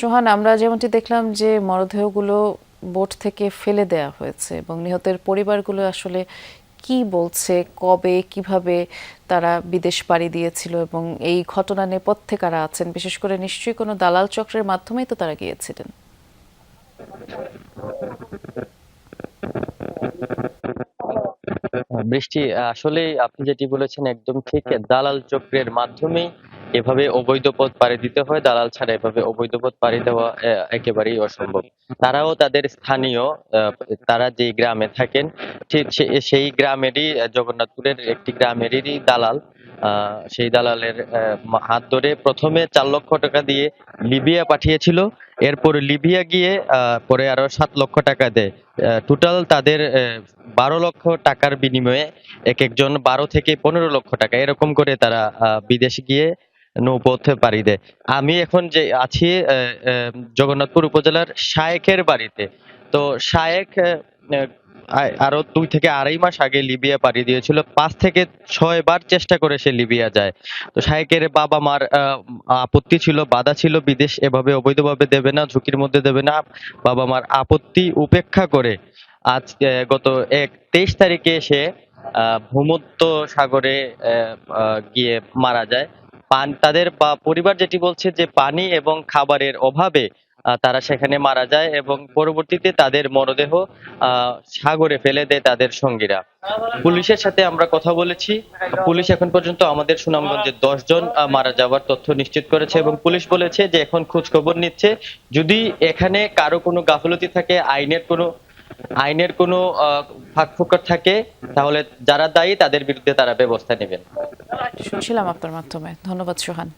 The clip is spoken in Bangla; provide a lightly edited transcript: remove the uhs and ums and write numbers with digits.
সোহান, আমরা যেমনটি দেখলাম যে মরদেহগুলো বোট থেকে ফেলে দেয়া হয়েছে এবং নিহতের পরিবারগুলো আসলে কি বলছে, কবে কিভাবে তারা বিদেশ পাড়ি দিয়েছিল এবং এই ঘটনা নেপথ্যে কারা আছেন, বিশেষ করে নিশ্চয়ই কোনো দালাল চক্রের মাধ্যমেই তো তারা গিয়েছিলেন। বৃষ্টি, আসলে আপনি যেটি বলেছেন একদম ঠিক। দালাল চক্রের মাধ্যমেই এভাবে অবৈধ পথ পাড়ি দিতে হয়। দালাল ছাড়া এভাবে অবৈধ পথ পাড়ি দেওয়া একেবারেই অসম্ভব। তারাও তাদের স্থানীয়, তারা যে গ্রামে থাকেন ঠিক সেই গ্রামেরই, জগন্নাথপুরের একটি গ্রামেরই দালাল। সেই দালালের হাত ধরে প্রথমে 4 লক্ষ টাকা দিয়ে লিবিয়া পাঠিয়েছিল। এরপর লিবিয়া গিয়ে পরে আরো 7 লক্ষ টাকা দেয়। টোটাল তাদের 12 লক্ষ টাকার বিনিময়ে এক একজন 12 থেকে 15 লক্ষ টাকা এরকম করে তারা বিদেশে গিয়ে নৌপথে পাড়ি দেয়। আমি এখন যে আছি জগন্নাথপুর উপজেলার শায়েকের বাড়িতে। তো শায়েক আরো 2 থেকে আড়াই মাস আগে লিবিয়া পাড়ি দিয়েছিল। 5 থেকে 6 বার চেষ্টা করে সে লিবিয়া যায়। তো শায়েকের বাবা মার আপত্তি ছিল, বাধা ছিল, বিদেশ এভাবে অবৈধভাবে দেবে না, ঝুঁকির মধ্যে দেবে না। বাবা মার আপত্তি উপেক্ষা করে আজ গত 23 তারিখে সে ভূমধ্য সাগরে গিয়ে মারা যায়। তাদের পরিবার যেটি বলছে যে পানি এবং খাবারের অভাবে তারা সেখানে মারা যায় এবং পরবর্তীতে তাদের মরদেহ সাগরে ফেলে দেয় তাদের সঙ্গীরা। পুলিশের সাথে আমরা কথা বলেছি। পুলিশ এখন পর্যন্ত আমাদের সুনামগঞ্জে 10 জন মারা যাওয়ার তথ্য নিশ্চিত করেছে এবং পুলিশ বলেছে যে এখন খোঁজ খবর নিচ্ছে। যদি এখানে কারো কোনো গাফলতি থাকে, আইনের কোনো ফাঁকফোকর থাকে, তাহলে যারা দায়ী তাদের বিরুদ্ধে তারা ব্যবস্থা নেবেন। শুনছিলাম আপনার মাধ্যমে। ধন্যবাদ সোহান।